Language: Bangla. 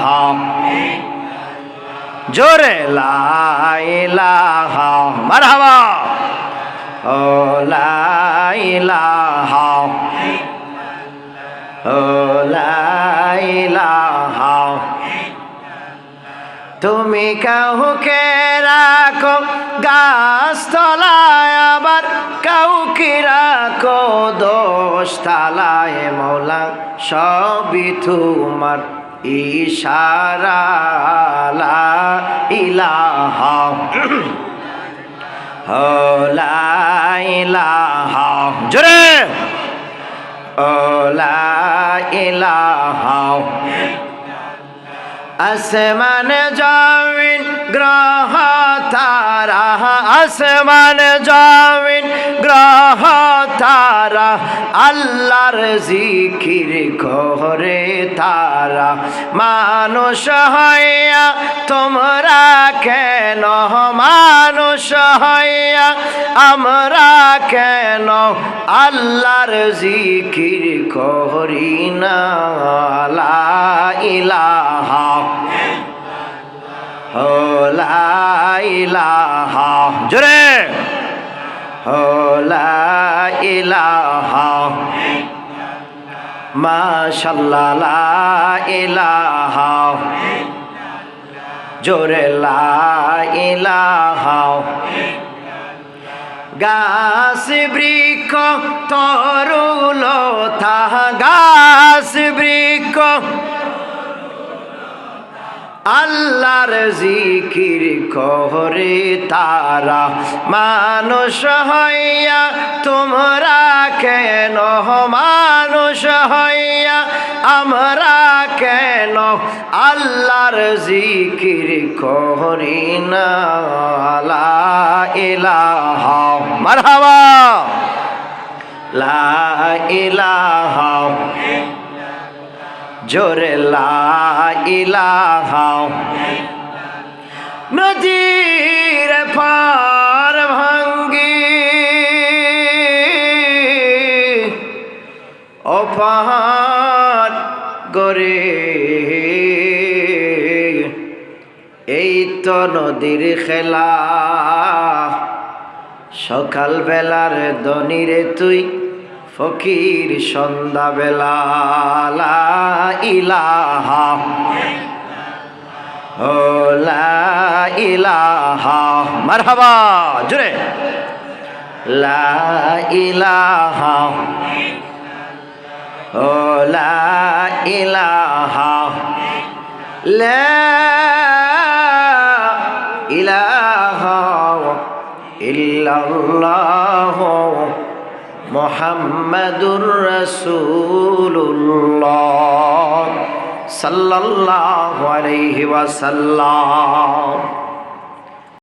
ইলাহা জোরে লা ইলাহা মারহাবা ও লা ইলাহা ও লা ইলাহা তুমি কাউকে রাখো গাছতলায় আবার কাউকে রাখো দোষতলায় মৌলা সবই তোমার ইশারা লা ইলাহা ও লা ইলাহা জোরে ও লা ইলাহা আসমান জমিন গ্রহ তারা আসমান জমিন গ্রহ তারা আল্লাহর জিকির করে তারা মানুষ হইয়া তোমরা কেন মানুষ হইয়া আমরা কেন আল্লাহর জিকির করি না লা ইলাহা ও লা ইলাহা জোরে ও লা ইলাহা মাশাআল্লাহ লা ইলাহা জোরে লা ইলাহা গাছ বৃক্ষ তরুলতা গাছ বৃক্ষ আল্লাহর জিকির করে তারা মানুষ হইয়া তোমরা কেন মানুষ হইয়া আমরা কেন আল্লাহর জিকির করি না লা ইলাহা মারহাবা লা ইলাহা জোরে লা ইলাহা নদীর পার ভাঙ্গি ও পাহাড় গরে এই তো নদীর খেলা সকাল বেলার দনিরে তুই ফকির সন্ধ্যা বেলা লা ইলাহা ও লা ইলাহা মারহাবা জোরে লা ইলাহা ও লা ইলাহা লা ইলাহা ইল্লাল্লাহ মুহাম্মাদুর রাসূলুল্লাহ সাল্লাল্লাহু আলাইহি ওয়াসাল্লাম।